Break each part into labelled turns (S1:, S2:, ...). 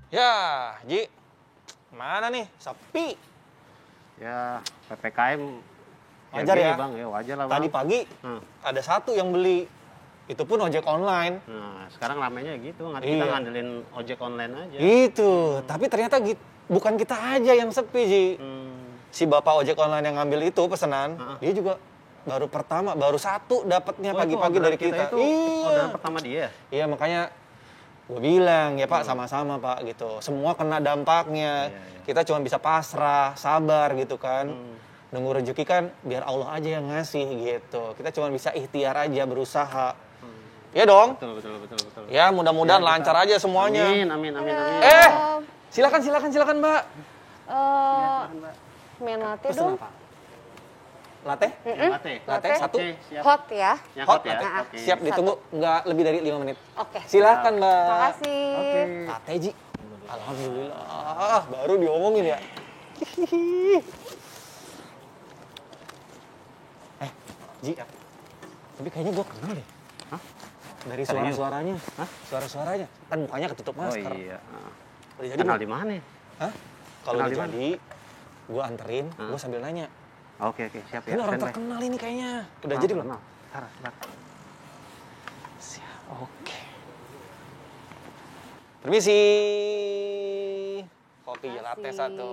S1: Ya, Ji, mana nih? Sepi.
S2: Ya, PPKM
S1: Wajar ya?
S2: Bang, ya wajar lah Bang.
S1: Tadi pagi ada satu yang beli. Itu pun ojek online.
S2: Nah, sekarang ramainya gitu, kita
S1: Iya.
S2: ngandelin ojek online aja.
S1: Itu, tapi ternyata bukan kita aja yang sepi, Ji. Si bapak ojek online yang ngambil itu pesanan, dia juga baru satu dapatnya pagi-pagi dari kita.
S2: Itu
S1: Iya.
S2: orderan pertama dia.
S1: Iya, makanya gue bilang, ya Pak, sama-sama Pak, gitu. Semua kena dampaknya.
S2: Iya.
S1: Kita cuma bisa pasrah, sabar gitu kan. Nunggu rezeki kan biar Allah aja yang ngasih gitu. Kita cuma bisa ikhtiar aja, berusaha. Iya dong?
S2: Betul.
S1: Ya, mudah-mudahan
S2: Ya,
S1: lancar aja semuanya.
S2: Amin.
S1: Silakan Mbak.
S3: Main latte
S1: Pesen
S3: dong.
S1: apa? Latte?
S2: Latte
S1: satu.
S2: siap.
S3: Hot ya.
S2: Yang
S1: Hot
S2: ya.
S1: latte.
S2: Oke.
S1: Siap ditunggu, nggak lebih dari 5 menit.
S3: Oke.
S1: Silakan Mbak.
S3: Makasih.
S2: Oke.
S1: Latte, Ji. Alhamdulillah. Baru diomongin ya. Ji. Tapi kayaknya gue kenal deh.
S2: Hah?
S1: Dari
S2: Serius?
S1: suara-suaranya.
S2: Hah?
S1: Suara-suaranya. Kan mukanya ketutup
S2: Oh
S1: masker.
S2: iya.
S1: Udah jadi
S2: Kenal
S1: belum?
S2: di mana?
S1: Hah? Kalau
S2: Kenal
S1: udah
S2: di mana?
S1: jadi, gue anterin, gue sambil nanya.
S2: Oke, siap ya.
S1: Ini orang
S2: standby.
S1: terkenal ini kayaknya. Udah jadi belum?
S2: Kenal. Silakan.
S1: Siap. Oke. Permisi. Kopi latte satu.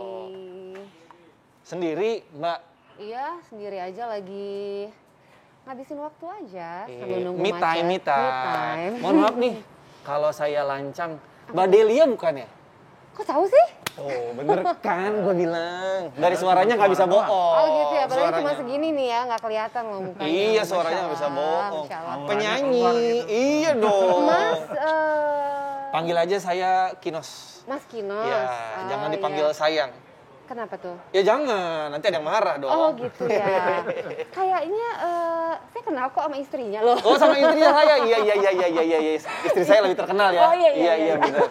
S1: Sendiri, Mbak.
S3: Iya, sendiri aja lagi ngabisin waktu aja sambil nunggu
S1: Me
S3: macet.
S1: time. Mohon maaf nih, kalau saya lancang. Mbak Delia bukan ya?
S3: Kok tahu sih?
S1: Oh, bener kan gue bilang. Dari suaranya nggak bisa bohong.
S3: Oh gitu ya, padahal cuma
S1: Suaranya.
S3: segini nih ya, nggak kelihatan loh mukanya.
S1: Iya,
S3: Masya
S1: suaranya nggak bisa
S3: Allah,
S1: bohong.
S3: Masya Allah.
S1: Penyanyi,
S2: Keluar
S1: iya dong.
S3: Mas,
S1: Panggil aja saya Kinos.
S3: Mas Kinos.
S1: Ya,
S3: Oh,
S1: jangan dipanggil
S3: iya.
S1: sayang.
S3: Kenapa tuh?
S1: Ya jangan, nanti ada yang marah dong.
S3: Oh gitu ya. Kayaknya saya kenal kok sama istrinya loh.
S1: Oh, sama istrinya saya. Iya. Istri saya lebih terkenal ya.
S3: Oh, iya.
S1: benar.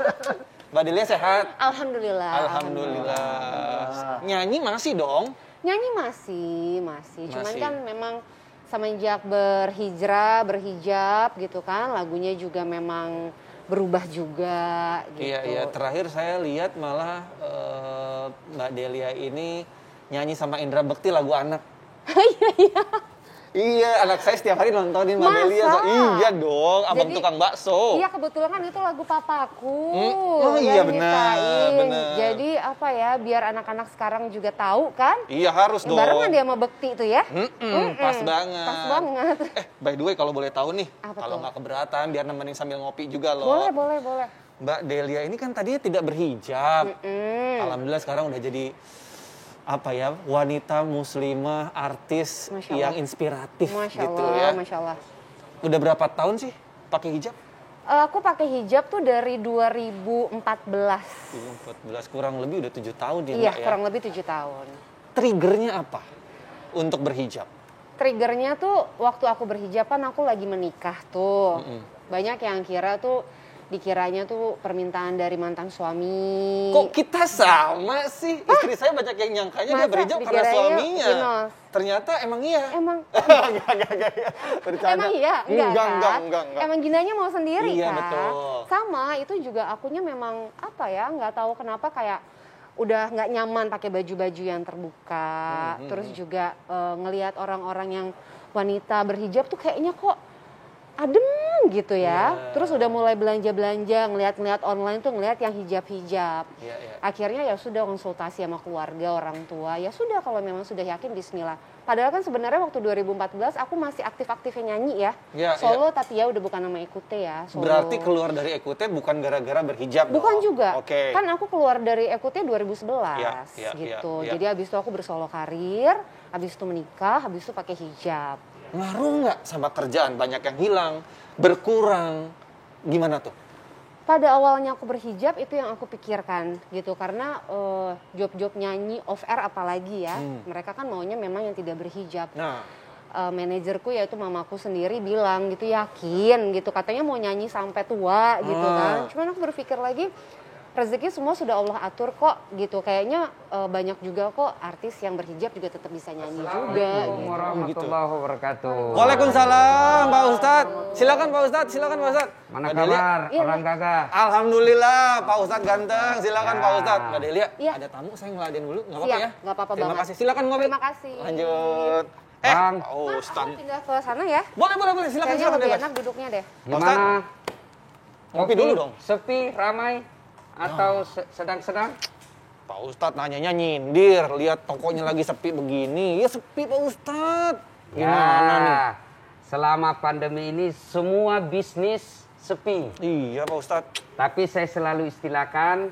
S1: Mbak Delia sehat?
S3: Alhamdulillah.
S1: Alhamdulillah. Nyanyi masih dong?
S3: Nyanyi masih. Cuman
S1: Masih.
S3: kan memang semenjak berhijab gitu kan, lagunya juga memang berubah juga gitu.
S1: Iya. Terakhir saya lihat malah Mbak Delia ini nyanyi sama Indra Bekti lagu anak.
S3: Iya.
S1: Iya, anak saya setiap hari nontonin Mbak
S3: Masa?
S1: Delia. Iya dong, abang
S3: Jadi,
S1: tukang bakso.
S3: Iya, kebetulan kan itu lagu papaku.
S1: Oh, iya,
S3: yang
S1: benar,
S3: nyiptain.
S1: benar.
S3: Jadi apa ya, biar anak-anak sekarang juga tahu kan.
S1: Iya, harus dong.
S3: Barengan dia sama Bekti itu ya.
S1: Pas banget.
S3: Pas banget.
S1: By the way, kalau boleh tahu nih,
S3: Apa
S1: kalau
S3: tuh?
S1: nggak keberatan, biar nemenin sambil ngopi juga loh.
S3: Boleh.
S1: Mbak Delia ini kan tadinya tidak berhijab. Alhamdulillah sekarang udah jadi wanita muslimah, artis
S3: Masya Allah.
S1: yang inspiratif
S3: Masya
S1: gitu
S3: Allah,
S1: ya.
S3: Masya Allah.
S1: Udah berapa tahun sih pakai hijab?
S3: Aku pakai hijab tuh dari 2014.
S1: 14 kurang lebih udah 7 tahun ya,
S3: Iya,
S1: Mbak ya.
S3: kurang lebih 7 tahun.
S1: Triggernya apa untuk berhijab?
S3: Triggernya tuh waktu aku berhijab kan aku lagi menikah tuh. Banyak yang dikiranya tuh permintaan dari mantan suami.
S1: Kok kita sama sih? Istri saya banyak yang nyangkanya dia
S3: Masa
S1: berhijab karena
S3: dikiranya
S1: suaminya.
S3: Kinos?
S1: Ternyata emang iya.
S3: Emang
S1: Enggak. Bercanda.
S3: Emang iya? Enggak.
S1: Enggak.
S3: Emang ginanya mau sendiri
S1: Iya,
S3: kan?
S1: betul.
S3: Sama, itu juga akunya memang nggak tahu kenapa kayak udah nggak nyaman pakai baju-baju yang terbuka. Terus juga ngelihat orang-orang yang wanita berhijab tuh kayaknya kok adem gitu ya.
S1: Iya.
S3: Terus udah mulai belanja-belanja, ngelihat online tuh ngelihat yang hijab-hijab.
S1: Iya.
S3: Akhirnya ya sudah konsultasi sama keluarga, orang tua. Ya sudah kalau memang sudah yakin bismillah. Padahal kan sebenarnya waktu 2014 aku masih aktif-aktifnya nyanyi ya.
S1: Iya,
S3: Solo tapi ya udah bukan nama Ekute ya. Solo.
S1: Berarti keluar dari Ekute bukan gara-gara berhijab
S3: Bukan
S1: dong?
S3: juga.
S1: Oke.
S3: Kan aku keluar dari Ekute 2011
S1: Iya,
S3: gitu.
S1: iya.
S3: Jadi habis itu aku bersolo karir, habis itu menikah, habis itu pakai hijab.
S1: Ngaruh nggak sama kerjaan? Banyak yang hilang, berkurang. Gimana tuh?
S3: Pada awalnya aku berhijab itu yang aku pikirkan gitu karena job-job nyanyi off air apalagi ya. Mereka kan maunya memang yang tidak berhijab.
S1: Nah,
S3: manajerku yaitu mamaku sendiri bilang gitu, yakin gitu, katanya mau nyanyi sampai tua gitu kan. Cuman aku berpikir lagi, rezeki semua sudah Allah atur kok gitu. Kayaknya banyak juga kok artis yang berhijab juga tetap bisa nyanyi juga.
S4: Assalamualaikum warahmatullahi wabarakatuh.
S1: Waalaikumsalam Pak Ustadz. Silakan Pak Ustadz, silakan Pak Ustadz.
S4: Mana kabar orang gagah?
S1: Alhamdulillah Pak Ustadz ganteng. Silakan
S4: Ya.
S1: Pak Ustadz. Mbak Delia,
S3: Iya.
S1: ada tamu saya ngeladen dulu, nggak apa-apa
S3: Siap,
S1: ya?
S3: nggak apa-apa
S1: Terima
S3: banget.
S1: kasih. Silakan ngopi.
S3: Terima kasih.
S1: Lanjut.
S4: Bang.
S1: Pak
S3: Mas,
S1: Ustadz.
S3: aku pindah ke sana ya.
S1: Boleh. Silakan,
S3: Kayaknya
S1: silakan
S3: lebih
S1: bebas.
S3: enak duduknya deh.
S4: Gimana?
S1: Ngopi dulu dong.
S4: Sepi, ramai, atau sedang-sedang?
S1: Pak Ustadz nanyanya nyindir, lihat tokonya lagi sepi begini. Ya sepi Pak Ustadz. Gimana nih?
S4: Ya, selama pandemi ini semua bisnis sepi.
S1: Iya Pak Ustadz.
S4: Tapi saya selalu istilahkan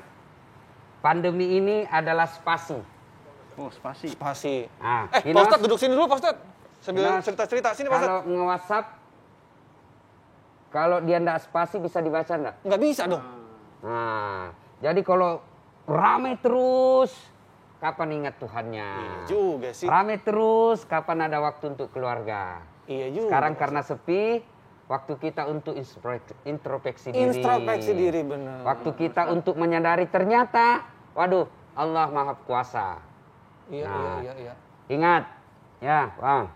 S4: pandemi ini adalah spasi.
S2: Oh, spasi.
S1: Spasi.
S4: Nah,
S1: Pak Ustadz duduk sini dulu Pak Ustadz. Sambil
S4: Ginas,
S1: cerita-cerita sini Pak Ustadz.
S4: kalau nge-WhatsApp, kalau dia ndak spasi bisa dibaca ndak?
S1: Nggak bisa dong.
S4: Nah, jadi kalau ramai terus, kapan ingat Tuhannya?
S1: Iya juga sih.
S4: Ramai terus, kapan ada waktu untuk keluarga?
S1: Iya juga.
S4: Sekarang karena sepi, waktu kita untuk introspeksi diri.
S1: Introspeksi diri benar.
S4: Waktu kita untuk menyadari ternyata, waduh, Allah Maha Kuasa.
S1: Iya,
S4: Nah.
S1: iya.
S4: Ingat, ya Bang,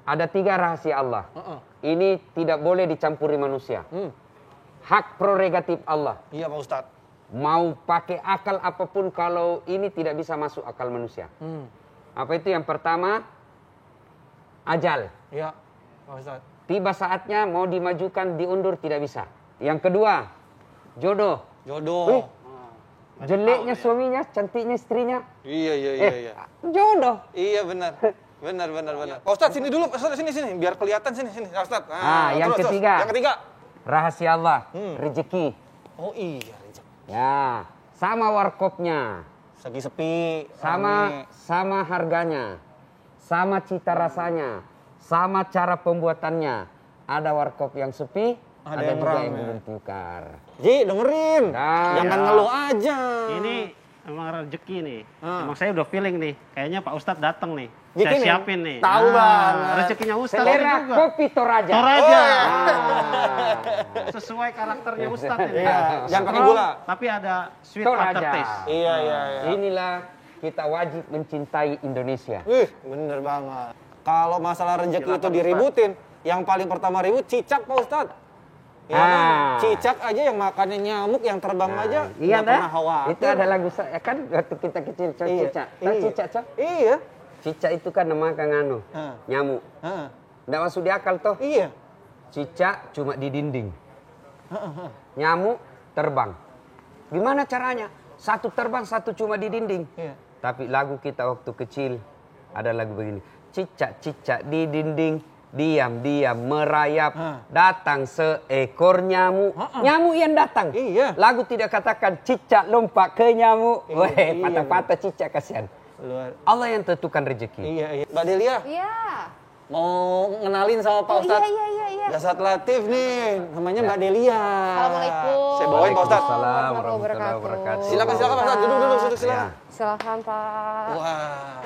S4: ada 3 rahasia Allah.
S1: Heeh.
S4: Ini tidak boleh dicampuri manusia. Hak prerogatif Allah.
S1: Iya Pak Ustadz.
S4: Mau pakai akal apapun kalau ini tidak bisa masuk akal manusia. Apa itu? Yang pertama, ajal.
S1: Iya Pak Ustadz.
S4: Tiba saatnya mau dimajukan, diundur tidak bisa. Yang kedua, jodoh.
S1: Jodoh.
S4: Jeleknya suaminya, cantiknya istrinya.
S1: Iya.
S4: Jodoh.
S1: Iya benar. Benar. Pak Ustadz sini dulu, Pak Ustadz sini. Biar kelihatan sini Pak Ustadz.
S4: Yang
S1: terus.
S4: ketiga.
S1: Yang ketiga.
S4: Rahasia Allah, rezeki.
S1: Oh iya, rezeki.
S4: Ya, sama warkopnya,
S1: Segi sepi.
S4: sama harganya, sama cita rasanya, sama cara pembuatannya. Ada warkop yang sepi,
S1: Ada
S4: ada
S1: yang
S4: juga
S1: rame.
S4: yang belum tukar.
S1: Ji, dengerin.
S4: Nah,
S1: Jangan
S2: ya.
S1: ngeluh aja.
S2: Ini emang rezeki nih. Emang saya udah feeling nih. Kayaknya Pak Ustadz datang nih.
S1: Ji,
S2: Saya
S1: gini,
S2: siapin nih.
S1: tahu banget.
S2: Rezekinya Ustadz
S4: Selera
S2: juga.
S4: kopi Toraja.
S2: Toraja.
S4: Ah.
S2: Sesuai karakternya Ustadz ini.
S1: Iya, jangan pakai
S2: Strong,
S1: gula.
S2: Tapi ada sweet
S4: Toraja.
S2: aftertaste.
S1: Iya.
S4: Inilah kita wajib mencintai Indonesia.
S1: Wih, bener banget. Kalau masalah rezeki itu diributin, yang paling pertama ribut cicak Pak Ustadz. Ya kan? Cicak aja yang makannya nyamuk, yang terbang aja
S4: Iya
S1: nggak
S4: dah.
S1: pernah khawatir.
S4: Itu ada lagu saya kan waktu kita kecil cicak. Tahu
S1: Iya.
S4: cicak, Cok?
S1: Iya.
S4: Cicak itu kan nama kangano. Nyamuk.
S1: Heeh.
S4: Nggak masuk di akal toh.
S1: Iya.
S4: Cicak cuma di dinding. Nyamuk terbang. Gimana caranya? Satu terbang, satu cuma di dinding.
S1: Iya.
S4: Tapi lagu kita waktu kecil ada lagu begini. Cicak-cicak di dinding, diam-diam merayap. Datang seekor nyamuk. Nyamuk yang datang.
S1: Iya.
S4: Lagu tidak katakan cicak lompat ke nyamuk.
S1: Iya,
S4: Weh,
S1: iya.
S4: patah-patah cicak kasihan.
S1: Luar.
S4: Allah yang tentukan rezeki.
S1: Iya. Mbak Delia,
S3: Iya.
S1: mau ngenalin sama Pak
S3: Oh,
S1: Ustadz.
S3: iya.
S1: Dasar Latif nih, namanya Mbak Delia.
S3: Assalamualaikum.
S1: Saya bawain Pak Ustadz.
S4: Waalaikumsalam warahmatullahi wabarakatuh.
S1: Silakan Pak Ustadz, duduk silakan.
S3: Silakan Pak.
S1: Wah.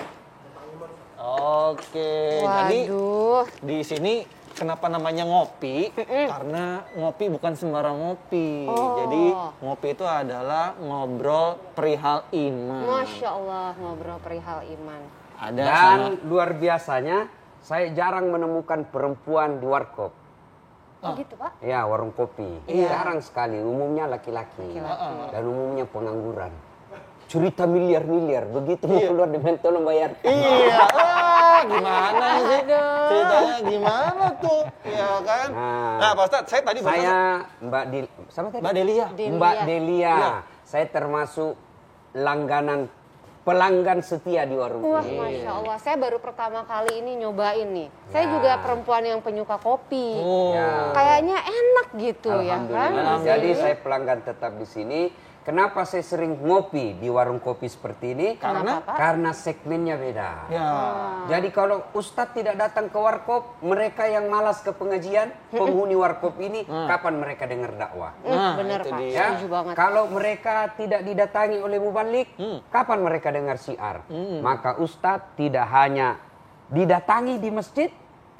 S1: Oke, jadi
S3: Waduh.
S1: di sini kenapa namanya ngopi? Karena ngopi bukan sembarang ngopi.
S3: Oh.
S1: Jadi ngopi itu adalah ngobrol perihal iman.
S3: Masya Allah, ngobrol perihal iman.
S1: Ada
S4: Dan
S1: sama-
S4: luar biasanya, saya jarang menemukan perempuan di warkop.
S3: Oh gitu Pak?
S4: Ya, warung kopi. Jarang sekali, umumnya laki-laki. Dan umumnya pengangguran. Cerita miliar-miliar, begitu mau keluar dengan tolong bayar.
S1: Iya, gimana sih? Ceritanya gimana tuh? Ya kan? Nah, Pak Ustadz, saya tadi
S4: Saya Mbak
S1: Mbak Delia.
S4: Mbak Delia. Saya termasuk pelanggan setia di warung
S3: Wah,
S4: ini.
S3: Masya Allah. Saya baru pertama kali ini nyobain nih. Saya juga perempuan yang penyuka kopi.
S4: Ya.
S3: Kayaknya enak gitu ya kan?
S4: Alhamdulillah. Jadi saya pelanggan tetap di sini. Kenapa saya sering ngopi di warung kopi seperti ini?
S3: Kenapa, Pak?
S4: Karena segmennya beda.
S1: Ya.
S4: Jadi kalau Ustadz tidak datang ke warkop, mereka yang malas ke pengajian, penghuni warkop ini, kapan mereka dengar dakwah?
S3: Bener
S1: itu
S3: Pak,
S1: dia.
S4: Ya,
S3: setuju banget.
S4: kalau mereka tidak didatangi oleh mubalik, kapan mereka dengar syiar? Maka Ustadz tidak hanya didatangi di masjid,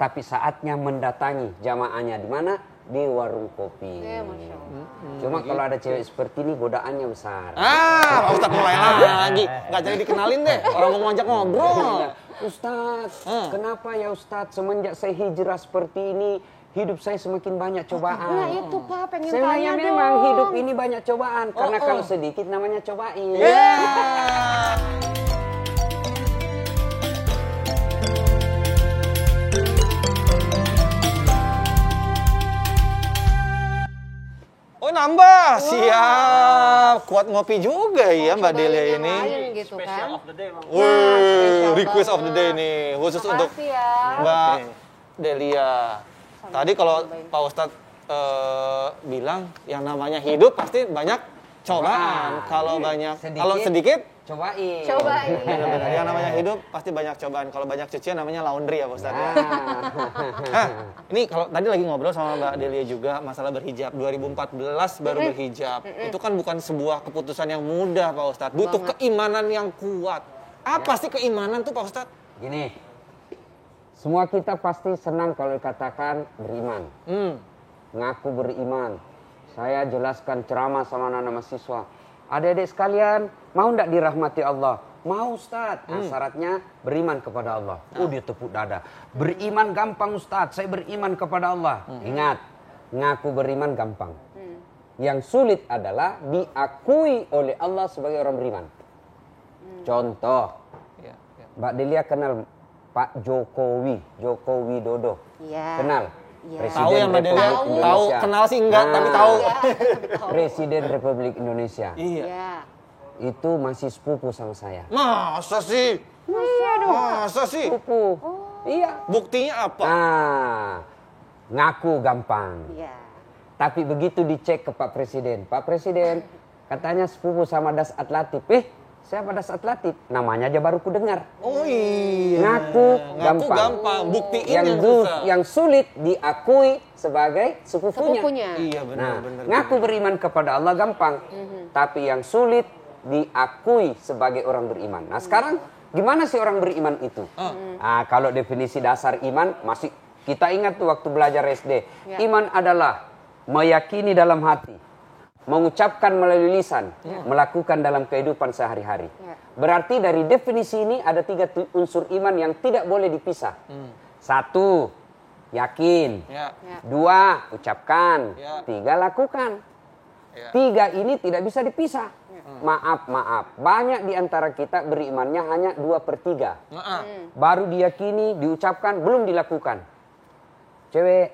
S4: Tapi saatnya mendatangi jamaahnya di mana? Di warung kopi.
S3: Ya, Masya Allah.
S4: Cuma kalau ada cewek seperti ini godaannya besar.
S1: Pak Ustadz mulai lagi. Nggak jadi dikenalin deh. Orang mau ngajak ngobrol.
S4: Ustadz, kenapa ya Ustadz semenjak saya hijrah seperti ini, hidup saya semakin banyak cobaan.
S3: Nah itu Pak, pengen
S4: Sebenarnya
S3: tanya
S4: memang
S3: dong.
S4: hidup ini banyak cobaan. Karena kalau sedikit namanya cobain.
S1: Oh nambah, siap. Kuat ngopi juga ya Mbak Delia
S3: Cobain
S1: ini.
S3: yang lain gitu kan.
S2: Special of the day, Bang.
S1: Wih, request of the day nih. Khusus untuk
S3: Makasih ya.
S1: Mbak Delia. Tadi kalau
S3: cobain.
S1: Pak Ustadz bilang yang namanya hidup pasti banyak cobaan. Kalau sedikit
S4: Cobain.
S3: Cobain.
S1: benar-benar. Yang namanya hidup pasti banyak cobaan. Kalau banyak cucian namanya laundry ya Pak Ustadz. Ya. Nah, ini kalau tadi lagi ngobrol sama Mbak Delia juga masalah berhijab. 2014 baru berhijab. Itu kan bukan sebuah keputusan yang mudah Pak Ustadz. Butuh keimanan yang kuat. Apa sih keimanan tuh Pak Ustadz?
S4: Gini, semua kita pasti senang kalau dikatakan beriman. Ngaku beriman. Saya jelaskan ceramah sama anak-anak mahasiswa. Adik-adik sekalian, mau ndak dirahmati Allah? Mau Ustaz. Nah, syaratnya beriman kepada Allah. Dia tepuk dada. Beriman gampang Ustaz, saya beriman kepada Allah. Ingat, ngaku beriman gampang. Yang sulit adalah diakui oleh Allah sebagai orang beriman. Contoh, Mbak Delia kenal Pak Jokowi, Joko Widodo.
S3: Iya.
S4: Kenal?
S3: Iya.
S4: Presiden
S1: Tahu ya Mbak Delia?
S4: Republik
S1: Tahu,
S4: Indonesia.
S1: kenal sih enggak, tapi tahu.
S4: Presiden Republik Indonesia.
S1: Iya.
S3: Iya.
S4: Itu masih sepupu sama saya.
S1: Masa sih? Masa sih?
S4: Sepupu. Iya.
S1: Buktinya apa?
S4: Nah, ngaku gampang.
S3: Iya.
S4: Tapi begitu dicek ke Pak Presiden. Pak Presiden, katanya sepupu sama Das Atlatif. Siapa Das Atlatif? Namanya aja baru ku dengar.
S1: Oh iya.
S4: Ngaku
S1: gampang. Buktiin yang susah.
S4: Yang sulit diakui sebagai sepupunya.
S3: Sepupunya.
S1: Iya
S4: Nah,
S1: benar.
S4: ngaku beriman kepada Allah gampang. Tapi yang sulit diakui sebagai orang beriman. Nah, sekarang gimana sih orang beriman itu? Nah, kalau definisi dasar iman masih kita ingat tuh waktu belajar SD.
S3: Ya.
S4: Iman adalah meyakini dalam hati, mengucapkan melalui lisan, melakukan dalam kehidupan sehari-hari.
S3: Ya.
S4: Berarti dari definisi ini ada 3 unsur iman yang tidak boleh dipisah. 1, yakin.
S1: Ya.
S4: 2, ucapkan.
S1: Ya.
S4: 3, lakukan.
S1: Ya.
S4: 3 ini tidak bisa dipisah. Maaf. Banyak di antara kita berimannya hanya 2/3. Baru diyakini, diucapkan, belum dilakukan. Cewek,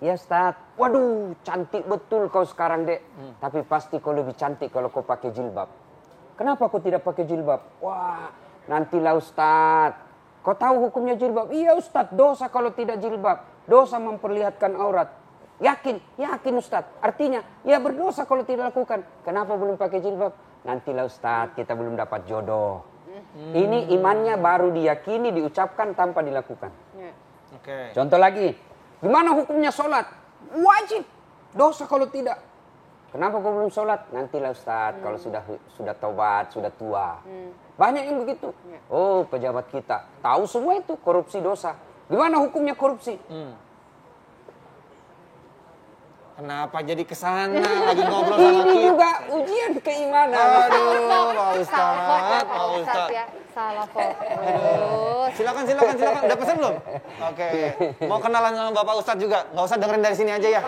S4: ya Ustaz, waduh cantik betul kau sekarang dek. Tapi pasti kau lebih cantik kalau kau pakai jilbab. Kenapa kau tidak pakai jilbab? Wah, nantilah Ustaz. Kau tahu hukumnya jilbab? Iya Ustaz, dosa kalau tidak jilbab. Dosa memperlihatkan aurat. Yakin Ustaz. Artinya, ya berdosa kalau tidak lakukan. Kenapa belum pakai jilbab? Nantilah Ustaz, kita belum dapat jodoh. Ini imannya baru diyakini, diucapkan tanpa dilakukan.
S3: Ya.
S1: Oke.
S4: Contoh lagi, gimana hukumnya sholat? Wajib, dosa kalau tidak. Kenapa kau belum sholat? Nantilah Ustaz, kalau sudah taubat, sudah tua. Banyak yang begitu. Oh, pejabat kita tahu semua itu korupsi dosa. Gimana hukumnya korupsi?
S1: Kenapa jadi kesana lagi ngobrol sama
S4: Ini
S1: kita?
S4: juga ujian keimanan.
S1: Aduh, Pak
S3: Salah
S1: Ustadz.
S3: ya. Salah fokus.
S1: Silakan. Udah pesan belum? Oke. Mau kenalan sama Bapak Ustadz juga? Nggak usah dengerin dari sini aja ya.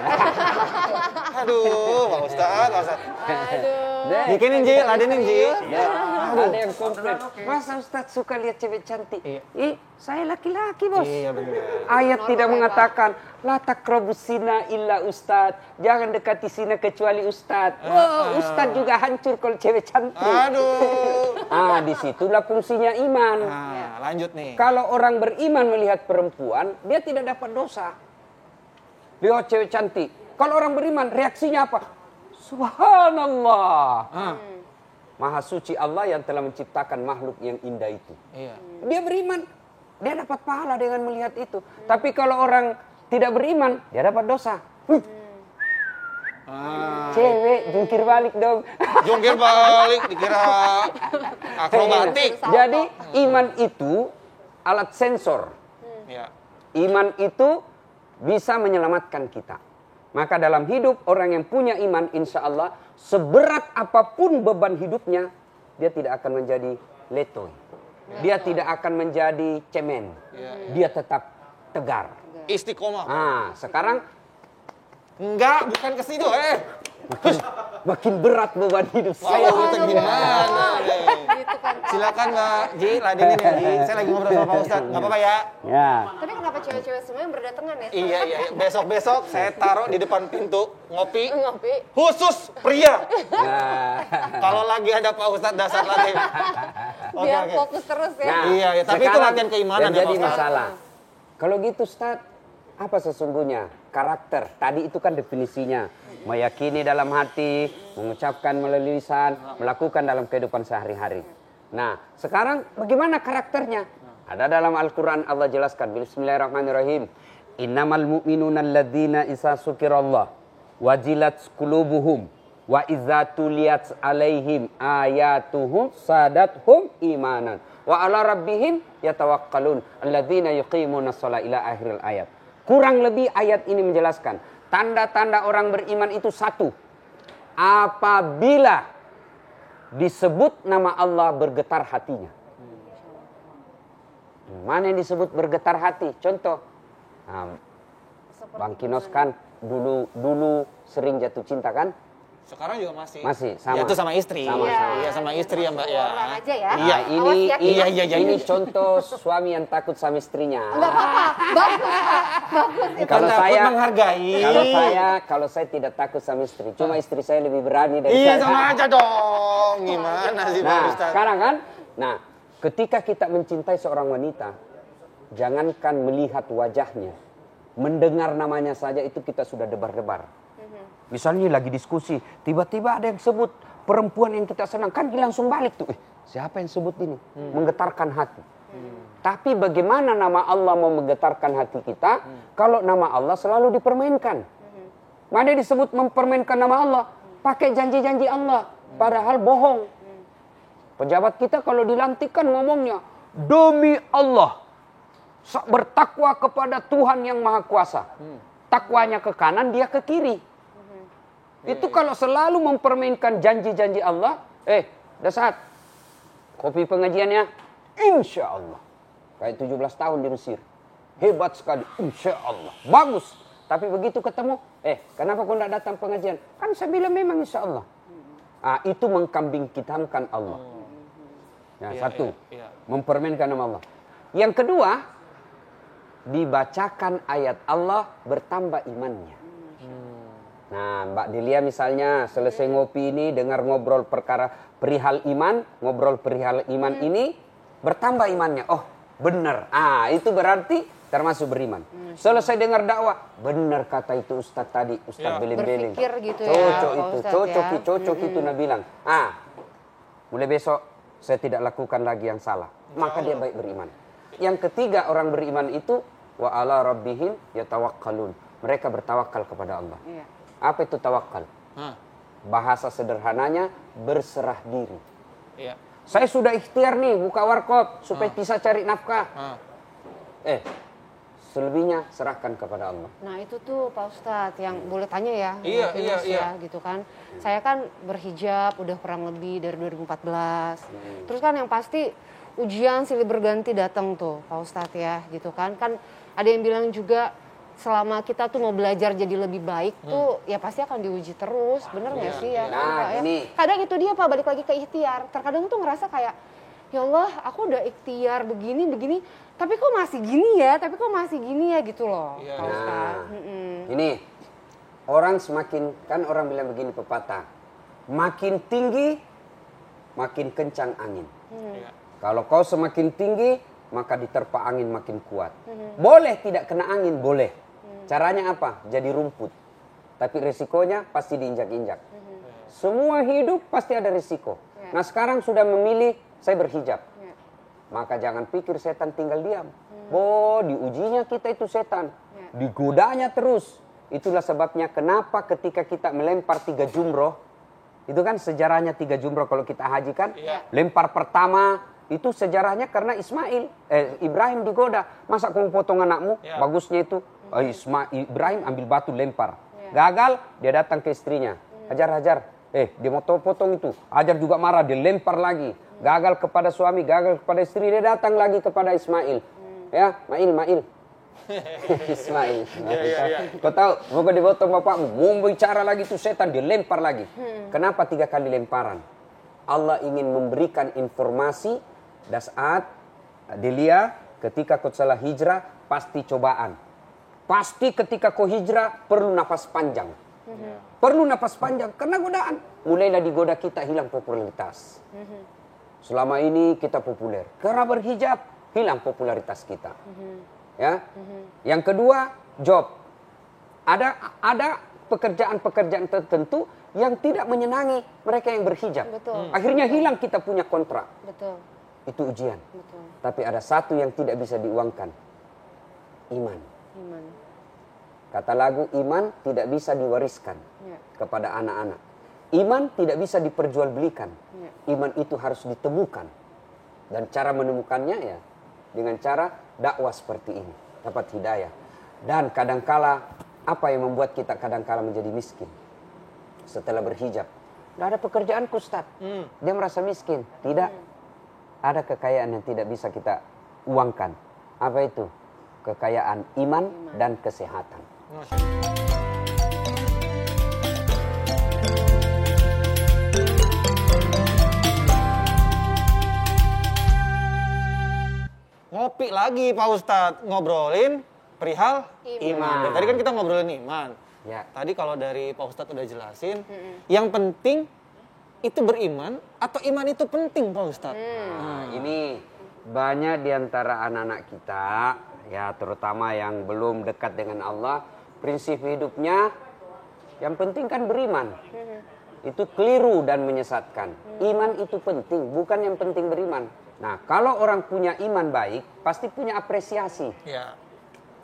S1: Aduh, Pak Ustadz.
S3: Aduh.
S1: Bikinin Ji, ladenin Ji.
S4: Ada yang komplain. Masa Ustaz suka lihat cewek cantik? Saya laki-laki bos.
S1: Iya benar.
S4: Ayat tidak mengatakan la takrabus zina illa Ustaz. Jangan dekati zina kecuali Ustaz. Oh, Ustaz juga hancur kalau cewek cantik.
S1: Aduh.
S4: Di situlah fungsinya iman.
S1: Nah, lanjut nih.
S4: Kalau orang beriman melihat perempuan, dia tidak dapat dosa. Lihat cewek cantik. Kalau orang beriman, reaksinya apa? Subhanallah. Maha suci Allah yang telah menciptakan makhluk yang indah itu.
S1: Iya.
S4: Dia beriman, dia dapat pahala dengan melihat itu. Tapi kalau orang tidak beriman, dia dapat dosa. Cewek jungkir balik dong.
S1: Jungkir balik dikira akrobatik.
S4: Jadi iman itu alat sensor.
S1: Ya.
S4: Iman itu bisa menyelamatkan kita. Maka dalam hidup orang yang punya iman, insya Allah seberat apapun beban hidupnya, dia tidak akan menjadi letoy. Dia tidak akan menjadi cemen. Dia tetap tegar.
S1: Istiqomah.
S4: Nah, sekarang
S1: Enggak, bukan ke situ,
S4: makin berat beban hidup saya.
S1: Itu gimana nih?
S3: Gitu kan.
S1: Silakan Mbak Ji, ladenin ya Ji. Saya lagi ngobrol sama Pak Ustadz, nggak apa-apa ya?
S4: Ya.
S3: Tapi kenapa cewek-cewek semua yang berdatangan ya?
S1: Iya. Besok-besok saya taruh di depan pintu ngopi
S3: Ngopi.
S1: khusus pria.
S4: Nah,
S1: Kalau lagi ada Pak Ustadz dasar lagi.
S3: Biar fokus terus ya.
S4: Nah,
S1: Iya, tapi itu
S4: sekarang
S1: latihan keimanan
S4: yang
S1: ya,
S4: jadi
S1: Pak Ustadz.
S4: masalah. Kalau gitu Ustaz, apa sesungguhnya karakter? Tadi itu kan definisinya. Meyakini dalam hati, mengucapkan melalui lisan, melakukan dalam kehidupan sehari-hari. Nah, sekarang bagaimana karakternya? Ada dalam Al-Quran Allah jelaskan. Bismillahirrahmanirrahim. Innamal mu'minuna alladzina isa sukirallah. Wajilat qulubuhum. Wa iza tuliyat alaihim ayatuhum sadathum imanan. Wa ala rabbihim yatawakkalun. Alladzina yuqimuna sholat ila akhiril ayat. Kurang lebih ayat ini menjelaskan. Tanda-tanda orang beriman itu satu. Apabila disebut nama Allah bergetar hatinya. Mana yang disebut bergetar hati? Contoh. Nah, Bang Kinos kan dulu sering jatuh cinta kan?
S1: Sekarang juga masih.
S4: Masih sama.
S1: Ya, itu sama istri.
S4: Sama.
S1: Iya, sama istri ya Mbak ya.
S3: Orang aja ya.
S1: Iya,
S3: Awas ya,
S1: iya.
S4: Ini contoh suami yang takut sama istrinya.
S3: Enggak apa-apa. Bagus. Bagus.
S4: Kalau
S1: Takut
S4: saya
S1: menghargai.
S4: kalau saya tidak takut sama istri, cuma istri saya lebih berani dari
S1: Iya,
S4: saya.
S1: sama aja dong. Gimana sih Pak
S4: Nah,
S1: Ustadz?
S4: sekarang kan, ketika kita mencintai seorang wanita, jangankan melihat wajahnya, mendengar namanya saja itu kita sudah debar-debar. Misalnya lagi diskusi, tiba-tiba ada yang sebut perempuan yang kita senang, kan dia langsung balik tuh. Siapa yang sebut ini? Menggetarkan hati. Tapi bagaimana nama Allah mau menggetarkan hati kita kalau nama Allah selalu dipermainkan? Mana disebut mempermainkan nama Allah? Pakai janji-janji Allah, padahal bohong. Pejabat kita kalau dilantik kan ngomongnya, demi Allah, bertakwa kepada Tuhan yang Maha Kuasa. Takwanya ke kanan, dia ke kiri. Itu kalau selalu mempermainkan janji-janji Allah, dasar kopi pengajiannya, insya Allah. Kayak 17 tahun di Mesir. Hebat sekali, insya Allah. Bagus. Tapi begitu ketemu, kenapa kau tidak datang pengajian? Kan saya bilang memang insya Allah. Itu mengkambing hitamkan Allah. Satu, mempermainkan nama Allah. Yang kedua, dibacakan ayat Allah bertambah imannya. Nah, Mbak Delia misalnya selesai ngopi ini dengar ngobrol perkara perihal iman, ngobrol perihal iman ini bertambah imannya. Oh, benar. Itu berarti termasuk beriman. Selesai dengar dakwah, benar kata itu Ustadz tadi, Ustadz beling-beling.
S3: Berpikir gitu
S4: Cocok itu Nabi bilang. Mulai besok saya tidak lakukan lagi yang salah. Maka dia baik beriman. Yang ketiga orang beriman itu wa ala rabbihim yatawakkalun. Mereka bertawakal kepada Allah.
S3: Iya.
S4: Apa itu tawakal? Bahasa sederhananya berserah diri.
S1: Iya.
S4: Saya sudah ikhtiar nih buka warkop supaya bisa cari nafkah. Selebihnya serahkan kepada Allah.
S3: Nah itu tuh Pak Ustadz yang boleh tanya ya.
S1: Iya.
S3: Gitu kan. Saya kan berhijab udah kurang lebih dari 2014. Terus kan yang pasti ujian silih berganti datang tuh Pak Ustadz ya gitu kan. Kan ada yang bilang juga selama kita tuh mau belajar jadi lebih baik tuh ya pasti akan diuji terus, bener nggak sih ya?
S4: Nah, ini.
S3: Kadang itu dia Pak, balik lagi ke ikhtiar. Terkadang tuh ngerasa kayak ya Allah aku udah ikhtiar begini, tapi kok masih gini ya, gitu loh Pak Ustadz.
S4: Ini orang semakin, kan orang bilang begini pepatah, makin tinggi makin kencang angin. Kalau kau semakin tinggi maka diterpa angin makin kuat. Boleh tidak kena angin, boleh. Caranya apa? Jadi rumput. Tapi resikonya pasti diinjak-injak. Semua hidup pasti ada resiko. Nah sekarang sudah memilih saya berhijab. Maka jangan pikir setan tinggal diam. Diujinya kita itu setan. Digodanya terus. Itulah sebabnya kenapa ketika kita melempar 3 jumroh. Itu kan sejarahnya 3 jumroh kalau kita haji kan. Lempar pertama Itu sejarahnya karena Ibrahim digoda. Masa kamu potong anakmu?
S1: Ya.
S4: Bagusnya itu Ibrahim ambil batu lempar. Gagal, dia datang ke istrinya. Hajar. Dia mau potong itu. Hajar juga marah, dia lempar lagi. Gagal kepada suami, gagal kepada istri, dia datang lagi kepada Ismail. Ya, Mail. Ismail. Kau tahu, mau dipotong bapakmu, mau bicara lagi tuh setan, dia lempar lagi. Kenapa 3 kali lemparan? Allah ingin memberikan informasi saat Delia ketika kau salah hijrah pasti cobaan. Pasti ketika kau hijrah perlu nafas panjang. Perlu nafas panjang karena godaan. Mulailah digoda kita hilang popularitas. Selama ini kita populer. Karena berhijab hilang popularitas kita. Ya. Yang kedua, job. Ada pekerjaan-pekerjaan tertentu yang tidak menyenangi mereka yang berhijab.
S3: Betul.
S4: Akhirnya hilang kita punya kontrak.
S3: Betul.
S4: Itu ujian.
S3: Betul.
S4: Tapi ada satu yang tidak bisa diuangkan. Iman.
S3: Iman.
S4: Kata lagu, iman tidak bisa diwariskan
S3: Ya.
S4: kepada anak-anak. Iman tidak bisa diperjualbelikan.
S3: Ya.
S4: Iman itu harus ditemukan. Dan cara menemukannya ya dengan cara dakwah seperti ini. Dapat hidayah. Dan kadangkala apa yang membuat kita kadangkala menjadi miskin? Setelah berhijab. Tidak ada pekerjaan Ustaz. Dia merasa miskin. Tidak. Ada kekayaan yang tidak bisa kita uangkan. Apa itu? Kekayaan iman dan kesehatan.
S1: Ngopi lagi Pak Ustadz, ngobrolin perihal iman. Tadi kan kita ngobrolin iman.
S4: Ya.
S1: Tadi kalau dari Pak Ustadz udah jelasin, yang penting itu beriman atau iman itu penting Pak Ustadz?
S4: Nah, ini banyak di antara anak-anak kita, ya terutama yang belum dekat dengan Allah, prinsip hidupnya yang penting kan beriman. Itu keliru dan menyesatkan. Iman itu penting, bukan yang penting beriman. Nah, kalau orang punya iman baik, pasti punya apresiasi.
S1: Ya.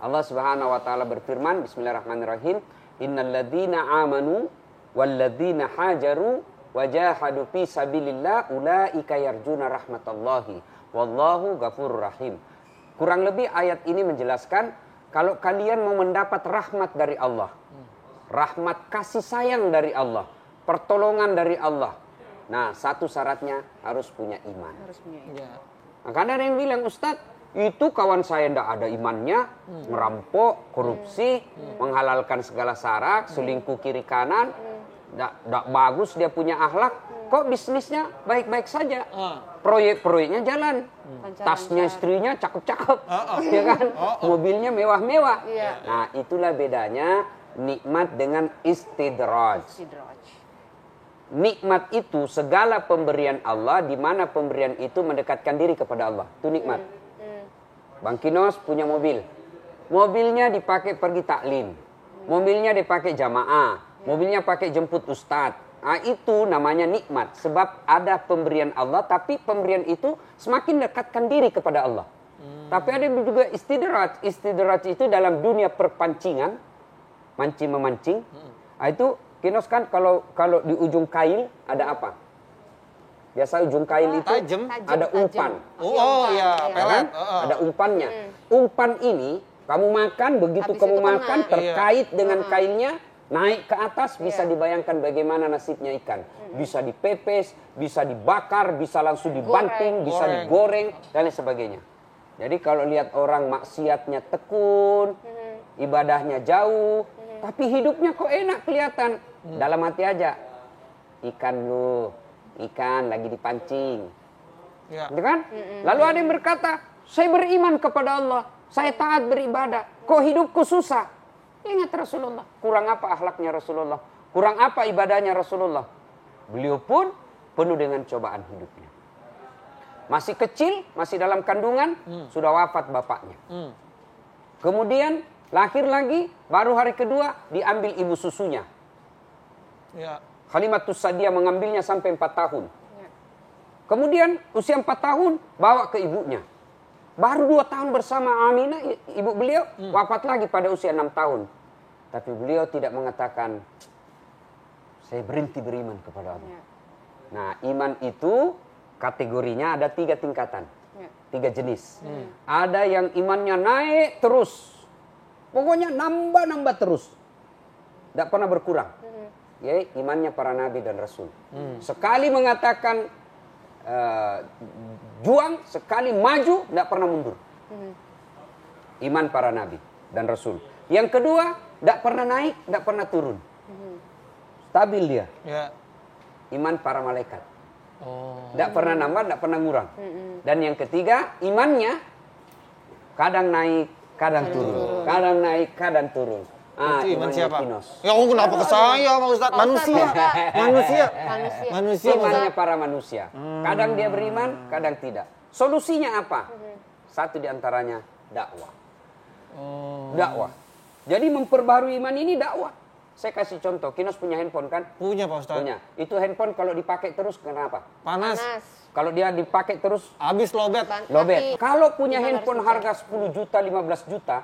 S4: Allah Subhanahu wa taala berfirman, bismillahirrahmanirrahim, innalladzina amanu walladzina hajaru wajahadu fi sabilillah ulaika yarjuna rahmatallahi wallahu ghafurur rahim. Kurang lebih ayat ini menjelaskan kalau kalian mau mendapat rahmat dari Allah, rahmat kasih sayang dari Allah, pertolongan dari Allah. Nah, satu syaratnya harus punya iman.
S3: Harus punya iman.
S1: Ya.
S4: Nah, kadang ada yang bilang, Ustadz, itu kawan saya ndak ada imannya, merampok, korupsi, menghalalkan segala syarat, selingkuh kiri kanan, ndak bagus dia punya akhlak, kok bisnisnya baik-baik saja, proyek-proyeknya jalan, tasnya istrinya cakep-cakep, ya kan, mobilnya mewah-mewah.
S3: Iya.
S4: Nah, itulah bedanya nikmat dengan istidraj.
S3: Sidraj.
S4: Nikmat itu segala pemberian Allah di mana pemberian itu mendekatkan diri kepada Allah. Itu nikmat. Bang Kinos punya mobil. Mobilnya dipakai pergi taklim. Mobilnya dipakai jamaah. Mobilnya pakai jemput ustadz. Nah, itu namanya nikmat. Sebab ada pemberian Allah, tapi pemberian itu semakin dekatkan diri kepada Allah. Tapi ada juga istidraj. Istidraj itu dalam dunia perpancingan. Mancing-memancing. Nah, itu Kinos kan kalau di ujung kail ada apa? Biasa ujung kail itu
S1: Tajam.
S4: ada umpan.
S1: Oh iya, pelet.
S4: Ada umpannya. Umpan ini kamu makan, begitu
S3: Habis
S4: kamu
S3: itu
S4: makan
S3: kena.
S4: terkait dengan kailnya, naik ke atas bisa dibayangkan bagaimana nasibnya ikan. Bisa dipepes, bisa dibakar, bisa langsung dibanting, bisa digoreng dan lain sebagainya. Jadi kalau lihat orang maksiatnya tekun, ibadahnya jauh, tapi hidupnya kok enak kelihatan. Dalam hati aja, ikan lu, ikan lagi dipancing.
S1: Ya.
S4: Gitu kan? Lalu ada yang berkata, saya beriman kepada Allah, saya taat beribadah, kok hidupku susah? Ingat Rasulullah, kurang apa akhlaknya Rasulullah? Kurang apa ibadahnya Rasulullah? Beliau pun penuh dengan cobaan hidupnya. Masih kecil, masih dalam kandungan, sudah wafat bapaknya. Kemudian lahir lagi, baru hari kedua diambil ibu susunya.
S1: Ya.
S4: Khalimatus Sa'diyah mengambilnya sampai 4 tahun. Kemudian usia 4 tahun bawa ke ibunya. Baru 2 tahun bersama Aminah, ibu beliau wafat lagi pada usia 6 tahun. Tapi beliau tidak mengatakan, saya berhenti beriman kepada Allah. Nah, iman itu kategorinya ada 3 tingkatan, 3 jenis. Ada yang imannya naik terus, pokoknya nambah terus, tidak pernah berkurang. Ya, imannya para nabi dan rasul. Sekali mengatakan juang, sekali maju, tidak pernah mundur. Iman para nabi dan rasul. Yang kedua, tidak pernah naik, tidak pernah turun. Stabil dia.
S1: Ya.
S4: Iman para malaikat.
S1: Oh.
S4: Tidak pernah nambah, tidak pernah ngurang. Dan yang ketiga, imannya kadang naik, kadang turun. Kadang naik, kadang turun.
S1: Itu iman siapa?
S4: Kinos.
S1: Ya kenapa ke saya Pak Ustadz? Manusia. Manusia. Manusia.
S4: Imannya para manusia. Kadang dia beriman, kadang tidak. Solusinya apa? Satu di antaranya dakwah. Dakwah. Jadi memperbarui iman ini dakwah. Saya kasih contoh, Kinos punya handphone kan?
S1: Punya Pak Ustadz.
S4: Punya. Itu handphone kalau dipakai terus kenapa?
S1: Panas.
S4: Kalau dia dipakai terus
S1: Habis lobet.
S4: lobet. Kalau punya
S3: Gimana
S4: handphone
S3: harus
S4: harga 10 juta, 15 juta,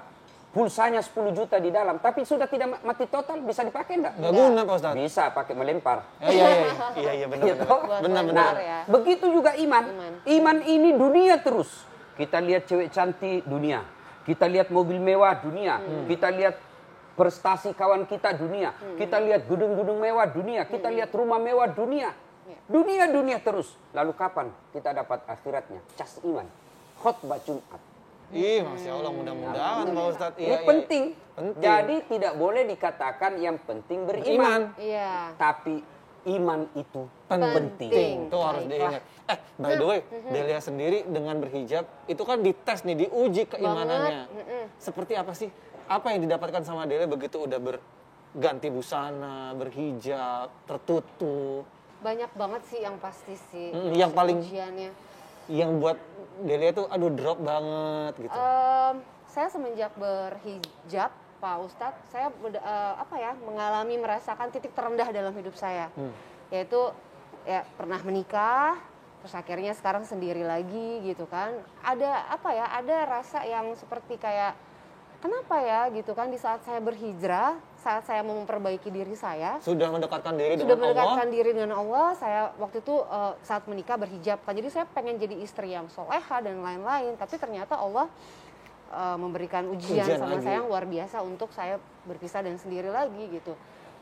S4: pulsanya 10 juta di dalam, tapi sudah tidak mati total, bisa dipakai enggak?
S1: Nggak guna Pak Ustadz.
S4: Bisa pakai melempar.
S1: Iya benar.
S4: Gitu.
S1: Benar.
S4: Nah,
S3: ya.
S4: begitu juga iman. Iman ini dunia terus. Kita lihat cewek cantik dunia. Kita lihat mobil mewah dunia. Kita lihat prestasi kawan kita dunia. Kita lihat gedung-gedung mewah dunia. Kita lihat rumah mewah dunia. Dunia terus. Lalu kapan kita dapat akhiratnya? Cas iman. Khotbah Jumat.
S1: Ih, Masya Allah, mudah-mudahan Pak Ustadz.
S4: Ini penting. Jadi tidak boleh dikatakan yang penting beriman.
S3: Iya.
S4: Tapi iman itu
S3: Penting.
S1: Itu harus diingat. By the way, Delia sendiri dengan berhijab, itu kan dites nih, diuji keimanannya. Seperti apa sih? Apa yang didapatkan sama Delia begitu udah berganti busana, berhijab, tertutup?
S3: Banyak banget sih yang pasti sih.
S1: Yang paling
S3: ujiannya.
S1: yang buat Delia tuh aduh drop banget gitu.
S3: Saya semenjak berhijab, Pak Ustadz, saya mengalami merasakan titik terendah dalam hidup saya. Yaitu ya pernah menikah, terus akhirnya sekarang sendiri lagi gitu kan. Ada rasa yang seperti kayak kenapa ya gitu kan, di saat saya berhijrah, saat saya mau memperbaiki diri saya,
S1: Sudah mendekatkan diri
S3: sudah
S1: dengan
S3: mendekatkan
S1: Allah.
S3: diri dengan Allah. Saya waktu itu saat menikah berhijab kan, jadi saya pengen jadi istri yang soleha dan lain-lain, tapi ternyata Allah memberikan ujian sama
S1: lagi.
S3: saya yang luar biasa untuk saya berpisah dan sendiri lagi gitu.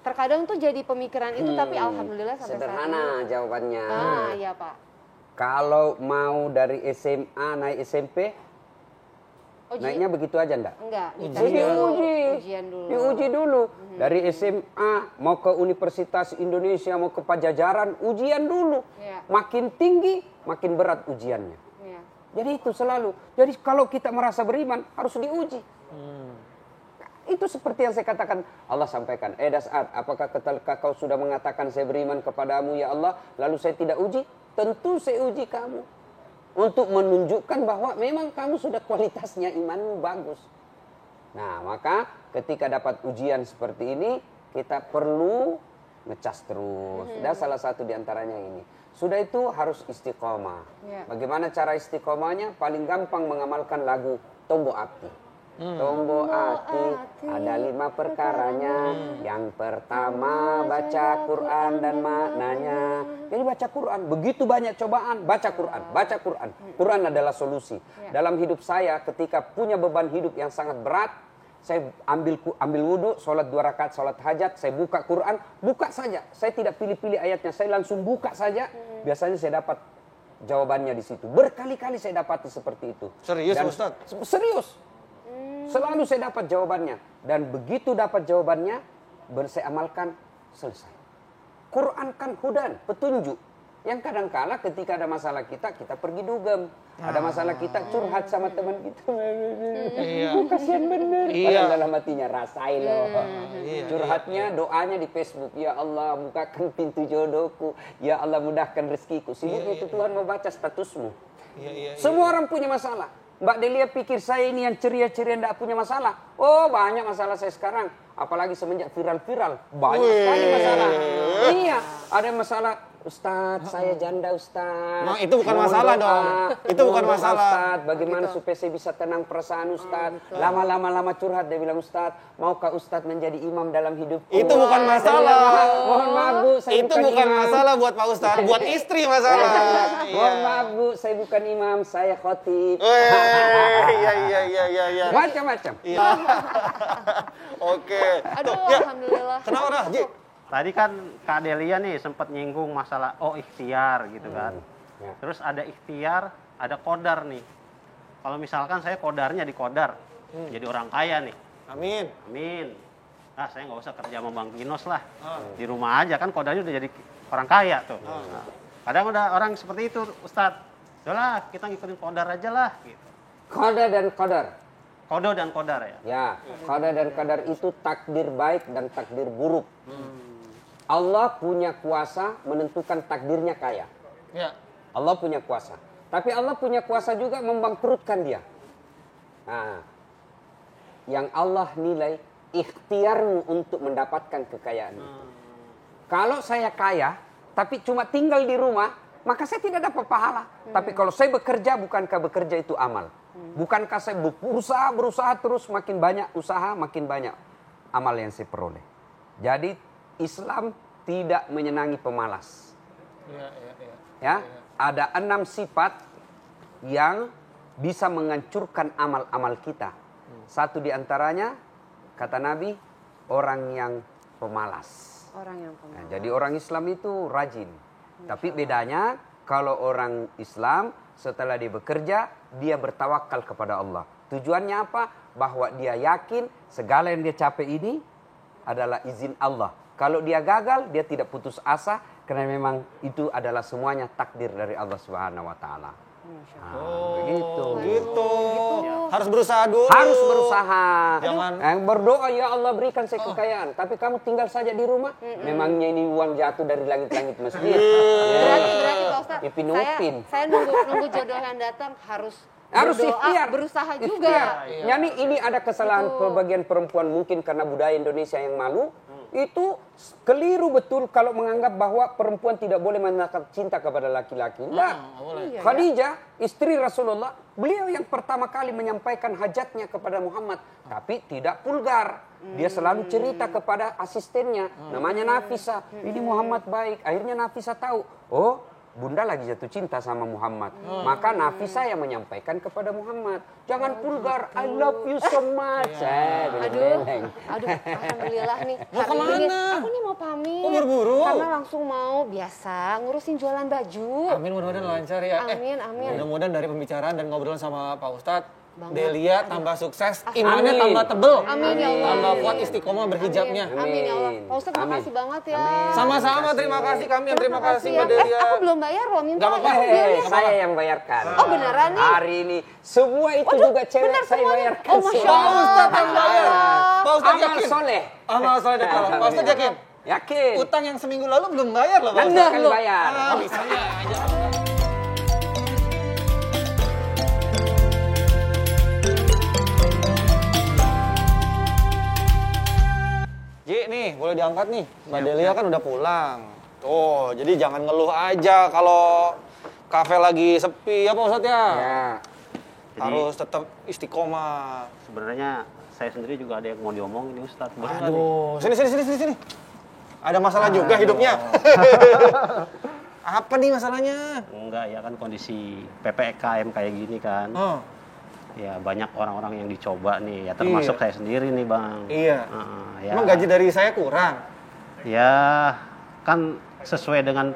S3: Terkadang tuh jadi pemikiran itu, tapi alhamdulillah sampai saat ini.
S4: Sederhana jawabannya.
S3: Iya Pak.
S4: Kalau mau dari SMA naik SMP, naiknya begitu aja enggak?
S3: Enggak, ujian dulu.
S4: Diuji dulu. Dari SMA mau ke Universitas Indonesia, mau ke Pajajaran, ujian dulu.
S3: Iya.
S4: Makin tinggi, makin berat ujiannya.
S3: Iya.
S4: Jadi itu selalu. Jadi kalau kita merasa beriman, harus diuji. Itu seperti yang saya katakan, Allah sampaikan, Das'ad, apakah ketika kau sudah mengatakan saya beriman kepadamu ya Allah, lalu saya tidak uji? Tentu saya uji kamu. Untuk menunjukkan bahwa memang kamu sudah kualitasnya imanmu bagus. Nah, maka ketika dapat ujian seperti ini, kita perlu ngecas terus. Dan salah satu diantaranya ini. Sudah itu harus istiqomah.
S3: Ya.
S4: Bagaimana cara istiqomahnya? Paling gampang mengamalkan lagu Tombo Ati. Tombo Ati, ada 5 perkaranya. Yang pertama baca Quran dan maknanya. Jadi baca Quran, begitu banyak cobaan, baca Quran, baca Quran. Quran adalah solusi. Dalam hidup saya ketika punya beban hidup yang sangat berat, saya ambil wudhu, sholat 2 rakaat, sholat hajat, saya buka Quran, buka saja. Saya tidak pilih-pilih ayatnya, saya langsung buka saja. Biasanya saya dapat jawabannya di situ. Berkali-kali saya dapati seperti itu.
S1: Serius
S4: Dan
S1: Ustaz?
S4: Serius. Selalu saya dapat jawabannya. Dan begitu dapat jawabannya, saya amalkan, selesai. Quran kan hudan, petunjuk. Yang kadang-kala ketika ada masalah kita pergi dugem. Ada masalah kita curhat sama teman kita. Kasihan bener. Padahal dalam hatinya rasain loh. Curhatnya, doanya di Facebook. Ya Allah, bukakan pintu jodohku. Ya Allah, mudahkan rezekiku. Sibuknya itu Tuhan mau baca statusmu. Semua orang punya masalah. Mbak Delia pikir saya ini yang ceria-ceria tidak punya masalah. Oh, banyak masalah saya sekarang. Apalagi semenjak viral-viral. Banyak sekali masalah. Iya, ada masalah Ustadz, saya janda Ustadz.
S1: Nah, itu bukan
S4: Mohon
S1: masalah
S4: doa.
S1: dong. Itu bukan
S4: Mohon doa,
S1: masalah.
S4: Ustadz, bagaimana supaya saya bisa tenang perasaan Ustadz. Lama-lama curhat, dia bilang, Ustadz, maukah Ustadz menjadi imam dalam hidupku?
S1: Itu bukan masalah.
S4: Mohon maaf Bu, saya
S1: Itu bukan
S4: imam.
S1: masalah buat Pak Ustadz, buat istri masalah.
S4: Mohon maaf Bu, saya bukan imam, saya khotib.
S1: Iya.
S4: Macam-macam.
S1: Iya. Oke.
S3: Aduh,
S1: Ya.
S3: alhamdulillah.
S1: Kenapa dah, Ji?
S2: Tadi kan Kak Delia nih sempat nyinggung masalah ikhtiar gitu kan.
S4: Ya.
S2: Terus ada ikhtiar, ada kodar nih. Kalau misalkan saya kodarnya di kodar, jadi orang kaya nih.
S1: Amin.
S2: Amin. Ah, saya nggak usah kerja sama Bang Kinos lah. Di rumah aja kan kodarnya udah jadi orang kaya tuh. Nah, kadang udah orang seperti itu, Ustadz. Udahlah, kita ngikutin kodar aja lah. Gitu.
S4: Koda dan kodar.
S2: Kodo dan kodar ya.
S4: Ya, koda dan kodar itu takdir baik dan takdir buruk. Allah punya kuasa menentukan takdirnya kaya.
S1: Ya.
S4: Allah punya kuasa. Tapi Allah punya kuasa juga membangkrutkan dia. Nah, yang Allah nilai ikhtiarmu untuk mendapatkan kekayaan. Kalau saya kaya, tapi cuma tinggal di rumah, maka saya tidak dapat pahala. Tapi kalau saya bekerja, bukankah bekerja itu amal? Bukankah saya berusaha terus, makin banyak usaha, makin banyak amal yang saya peroleh. Jadi Islam tidak menyenangi pemalas. Ya, ada 6 sifat yang bisa menghancurkan amal-amal kita. Satu di antaranya, kata Nabi, orang yang pemalas.
S3: Orang yang pemalas.
S4: Nah, jadi orang Islam itu rajin. Tapi bedanya kalau orang Islam setelah dia bekerja, dia bertawakal kepada Allah. Tujuannya apa? Bahwa dia yakin segala yang dia capai ini adalah izin Allah. Kalau dia gagal, dia tidak putus asa karena memang itu adalah semuanya takdir dari Allah Subhanahu wa taala. Begitu.
S1: Gitu. Harus berusaha dulu.
S4: Harus berusaha.
S1: Jangan
S4: Berdoa, ya Allah berikan saya kekayaan. Tapi kamu tinggal saja di rumah. Memangnya ini uang jatuh dari langit-langit masjid.
S3: Berarti Pak Ustadz,
S4: Ipin Upin.
S3: saya nunggu jodoh yang datang harus berdoa,
S4: ikhtiar.
S3: berusaha
S4: Ikhtiar.
S3: juga.
S4: Yani ini ada kesalahan sebagian perempuan mungkin karena budaya Indonesia yang malu. Itu keliru betul kalau menganggap bahwa perempuan tidak boleh menatap cinta kepada laki-laki. Enggak.
S3: Iya,
S4: Khadijah, istri Rasulullah, beliau yang pertama kali menyampaikan hajatnya kepada Muhammad. Tapi tidak vulgar. Dia selalu cerita kepada asistennya, namanya Nafisa. Ini Muhammad baik. Akhirnya Nafisa tahu, oh Bunda lagi jatuh cinta sama Muhammad. Maka Nafisa yang menyampaikan kepada Muhammad. Jangan vulgar, I love you so much.
S3: Aduh, alhamdulillah nih.
S1: Mau
S3: Hari
S1: kemana?
S3: ini aku nih mau pamit.
S1: Oh, buru-buru?
S3: Karena langsung mau biasa ngurusin jualan baju.
S1: Amin, mudah-mudahan lancar ya.
S3: Amin, amin.
S1: Mudah-mudahan dari pembicaraan dan ngobrol sama Pak Ustadz,
S3: Banget.
S1: Delia tambah sukses, imannya
S4: Amin.
S1: tambah tebel.
S3: Amin, ya Allah.
S1: Tambah kuat istiqomah berhijabnya.
S3: Amin ya Allah. Pak Ustadz
S4: Amin.
S3: makasih banget ya.
S1: Sama-sama, terima kasih kami yang terima kasih Mbak
S3: ya.
S1: Delia.
S3: Aku belum bayar loh, minta
S1: Gak apa-apa.
S3: ya, bilnya.
S4: Saya yang bayarkan.
S3: Oh beneran nih?
S4: Hari ini semua itu juga cewek
S3: bener
S4: saya
S3: semuanya.
S4: bayarkan.
S3: Oh, Masya
S4: semua.
S3: Allah.
S1: Ustadz yang bayar. Pak Ustadz
S4: Amal
S1: yakin?
S4: soleh.
S1: Amal soleh deh kalau. Pak Ustadz yakin?
S4: Yakin.
S1: Utang yang seminggu lalu belum bayar loh Pak
S4: Anda
S1: Ustadz.
S4: akan bayar.
S1: Bisanya aja. Ji, nih boleh diangkat nih. Mbak Delia kan udah pulang. Tuh, jadi jangan ngeluh aja kalau kafe lagi sepi ya Pak Ustadz ya.
S4: Ya.
S2: Jadi-
S1: Harus tetap istiqomah.
S2: Sebenarnya saya sendiri juga ada yang mau diomongin nih Ustadz. Boleh nggak nih?
S1: Aduh, sini. Ada masalah juga hidupnya. Apa nih masalahnya?
S2: Enggak, ya kan kondisi PPKM kayak gini kan.
S1: Oh,
S2: Ya banyak orang-orang yang dicoba nih, ya termasuk
S1: Iya.
S2: saya sendiri nih Bang.
S1: iya.
S2: Ya.
S1: Emang gaji dari saya kurang?
S2: Ya kan sesuai dengan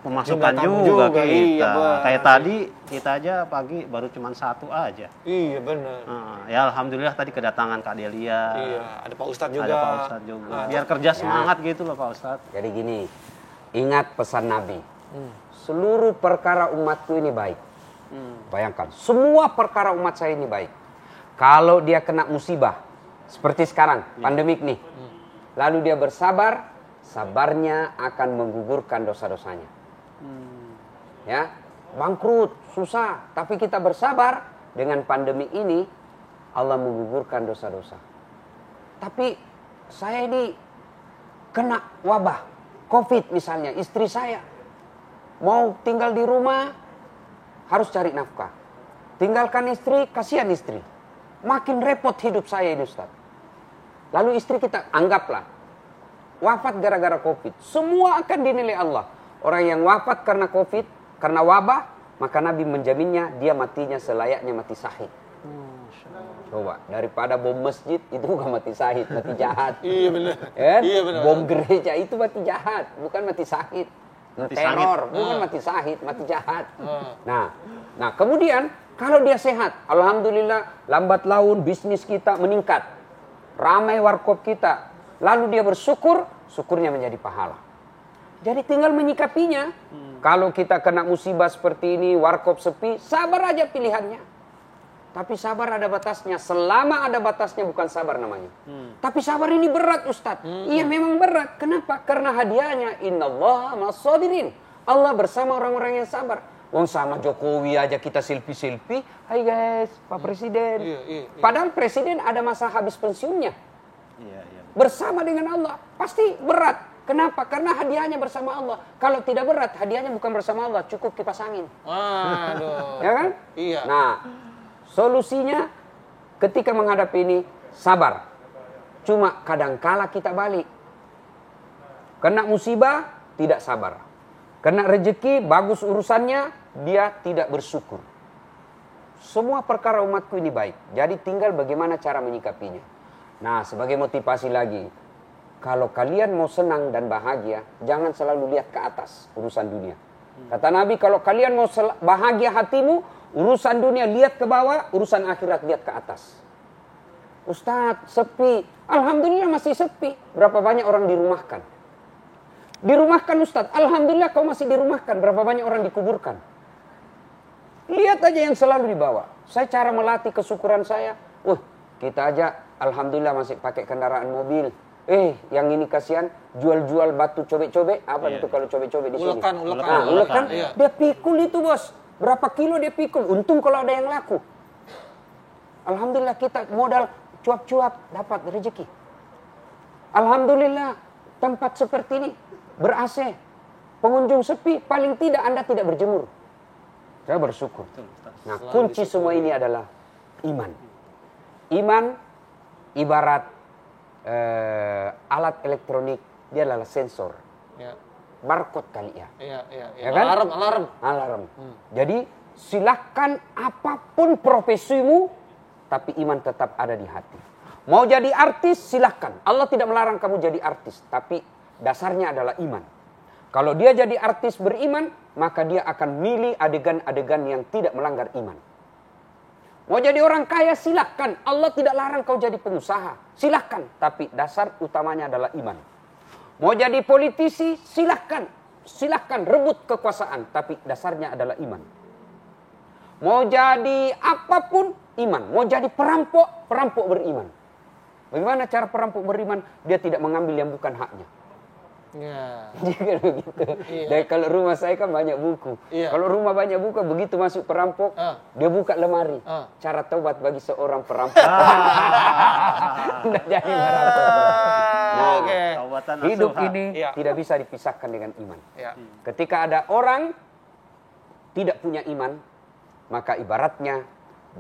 S2: pemasukan
S1: Jumlah tamu
S2: juga
S1: juga,
S2: kita.
S1: iya, Bang.
S2: Kayak tadi kita aja pagi baru cuma 1 aja.
S1: Iya bener.
S2: Ya alhamdulillah tadi kedatangan Kak Delia.
S1: Iya, ada Pak Ustadz juga.
S2: Ada Pak Ustadz juga. Biar kerja semangat gitu loh Pak Ustadz.
S4: Jadi gini, ingat pesan Nabi. Seluruh perkara umatku ini baik. Bayangkan, semua perkara umat saya ini baik. Kalau dia kena musibah, seperti sekarang, pandemik nih. Lalu dia bersabar, sabarnya akan menggugurkan dosa-dosanya. Ya, bangkrut, susah. Tapi kita bersabar, dengan pandemi ini, Allah menggugurkan dosa-dosa. Tapi saya ini kena wabah, COVID misalnya, istri saya Mau tinggal di rumah, harus cari nafkah. Tinggalkan istri, kasihan istri. Makin repot hidup saya ini Ustaz. Lalu istri kita, anggaplah, wafat gara-gara COVID. Semua akan dinilai Allah. Orang yang wafat karena COVID, karena wabah, maka Nabi menjaminnya dia matinya selayaknya mati syahid. Coba, daripada bom masjid itu bukan mati syahid, mati jahat.
S1: Iya benar.
S4: Iya benar. Bom gereja itu mati jahat, bukan mati syahid.
S2: Mati
S4: Teror, bukan mati syahid, mati jahat. Nah, kemudian kalau dia sehat, alhamdulillah lambat laun bisnis kita meningkat. Ramai warkop kita. Lalu dia bersyukur, syukurnya menjadi pahala. Jadi tinggal menyikapinya. Kalau kita kena musibah seperti ini, warkop sepi, sabar aja pilihannya. Tapi sabar ada batasnya. Selama ada batasnya bukan sabar namanya. Tapi sabar ini berat Ustadz. Iya memang berat. Kenapa? Karena hadiahnya innallaha ma'as-sabirin. Allah bersama orang-orang yang sabar. Wong sama Jokowi aja kita selfie-selfie. Hai guys, Pak Presiden.
S1: Iya.
S4: Padahal Presiden ada masa habis pensiunnya.
S2: Iya.
S4: Bersama dengan Allah. Pasti berat. Kenapa? Karena hadiahnya bersama Allah. Kalau tidak berat, hadiahnya bukan bersama Allah. Cukup kipas angin.
S1: Waduh.
S4: Ya kan?
S1: Iya.
S4: Nah, solusinya ketika menghadapi ini sabar. Cuma kadangkala kita balik. Kena musibah tidak sabar. Kena rezeki bagus urusannya dia tidak bersyukur. Semua perkara umatku ini baik. Jadi tinggal bagaimana cara menyikapinya. Nah, sebagai motivasi lagi, kalau kalian mau senang dan bahagia, jangan selalu lihat ke atas urusan dunia. Kata Nabi, kalau kalian mau bahagia hatimu, urusan dunia lihat ke bawah, urusan akhirat lihat ke atas. Ustadz, sepi. Alhamdulillah masih sepi. Berapa banyak orang dirumahkan? Dirumahkan Ustadz. Alhamdulillah kau masih dirumahkan. Berapa banyak orang dikuburkan? Lihat aja yang selalu dibawa. Saya cara melatih kesyukuran saya. Kita aja alhamdulillah masih pakai kendaraan mobil. Yang ini kasihan jual-jual batu cobek-cobek. Apa itu kalau cobek-cobek di sini? Ulekan.
S1: Iya.
S4: Dia pikul itu bos. Berapa kilo dia pikul? Untung kalau ada yang laku. Alhamdulillah kita modal cuap-cuap dapat rezeki. Alhamdulillah tempat seperti ini ber-AC. Pengunjung sepi, paling tidak Anda tidak berjemur. Saya bersyukur. Nah, kunci semua ini adalah iman. Iman ibarat alat elektronik, dia adalah sensor.
S1: Ya.
S4: Barcode kali ya.
S1: Iya.
S4: Ya kan? Alarm. Jadi silakan apapun profesimu, tapi iman tetap ada di hati. Mau jadi artis silakan. Allah tidak melarang kamu jadi artis, tapi dasarnya adalah iman. Kalau dia jadi artis beriman, maka dia akan milih adegan-adegan yang tidak melanggar iman. Mau jadi orang kaya silakan. Allah tidak larang kau jadi pengusaha. Silakan. Tapi dasar utamanya adalah iman. Mau jadi politisi silakan. Silakan rebut kekuasaan. Tapi dasarnya adalah iman. Mau jadi apapun iman. Mau jadi perampok beriman. Bagaimana cara perampok beriman? Dia tidak mengambil yang bukan haknya.
S1: Ya.
S4: Jadi begitu.
S1: Iya.
S4: Dan kalau rumah saya kan banyak buku.
S1: Iya.
S4: Kalau rumah banyak buku, begitu masuk perampok, dia buka lemari. Cara taubat bagi seorang perampok. Tidak jadi perampok. Nah,
S1: Oke.
S2: Taubatan
S4: hidup
S2: nasuha.
S4: ini
S1: Iya.
S4: tidak bisa dipisahkan dengan iman.
S1: Ya.
S4: Ketika ada orang tidak punya iman, maka ibaratnya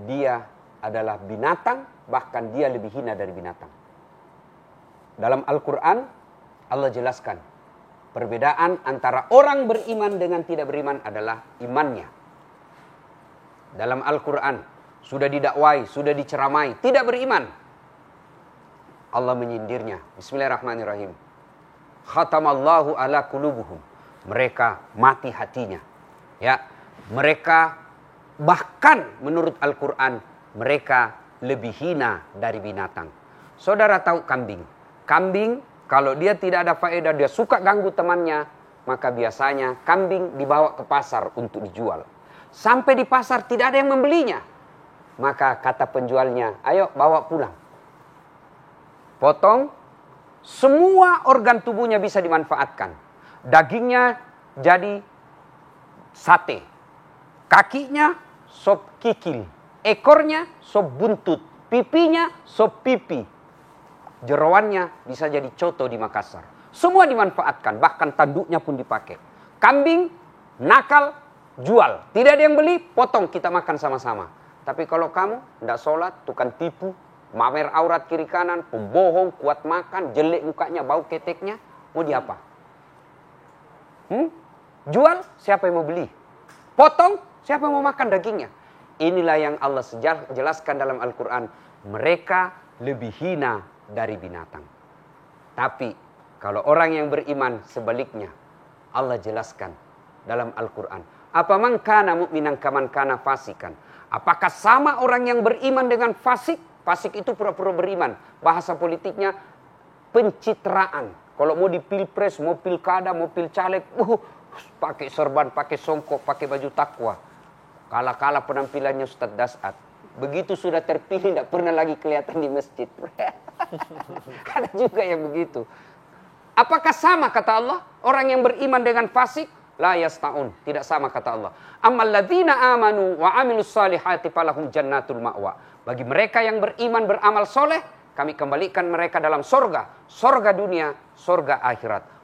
S4: dia adalah binatang, bahkan dia lebih hina dari binatang. Dalam Al-Quran, Allah jelaskan perbedaan antara orang beriman dengan tidak beriman adalah imannya. Dalam Al-Quran sudah didakwai, sudah diceramai, tidak beriman. Allah menyindirnya. Bismillahirrahmanirrahim. Khatamallahu ala qulubuhum. Mereka mati hatinya. Ya, mereka bahkan menurut Al-Quran mereka lebih hina dari binatang. Saudara tahu kambing? Kambing kalau dia tidak ada faedah, dia suka ganggu temannya, maka biasanya kambing dibawa ke pasar untuk dijual. Sampai di pasar tidak ada yang membelinya. Maka kata penjualnya, ayo bawa pulang. Potong, semua organ tubuhnya bisa dimanfaatkan. Dagingnya jadi sate. Kakinya sop kikil. Ekornya sop buntut. Pipinya sop pipi. Jeroannya bisa jadi coto di Makassar. Semua dimanfaatkan, bahkan tanduknya pun dipakai. Kambing nakal, jual. Tidak ada yang beli, potong, kita makan sama-sama. Tapi kalau kamu tidak sholat, tukang tipu, mamer aurat kiri kanan, pembohong, kuat makan, jelek mukanya, bau keteknya, mau diapa? Jual, siapa yang mau beli? Potong, siapa yang mau makan dagingnya? Inilah yang Allah jelaskan dalam Al-Quran. Mereka lebih hina dari binatang. Tapi kalau orang yang beriman sebaliknya, Allah jelaskan dalam Al-Quran. Apa man kana mu'minan kaman kana fasikan. Apakah sama orang yang beriman dengan fasik? Fasik itu pura-pura beriman. Bahasa politiknya pencitraan. Kalau mau di pilpres, mau pilkada, mau pilcaleg, pakai sorban, pakai songkok, pakai baju takwa. Kala-kala penampilannya Ustadz Dasat. Begitu sudah terpilih, tidak pernah lagi kelihatan di masjid. Ada juga yang begitu. Apakah sama kata Allah? Orang yang beriman dengan fasik? La yasta'un. Tidak sama kata Allah. Ammal ladzina amanu wa amilus salihati falahum jannatul ma'wa. Bagi mereka yang beriman beramal soleh, kami kembalikan mereka dalam sorga. Sorga dunia, sorga akhirat.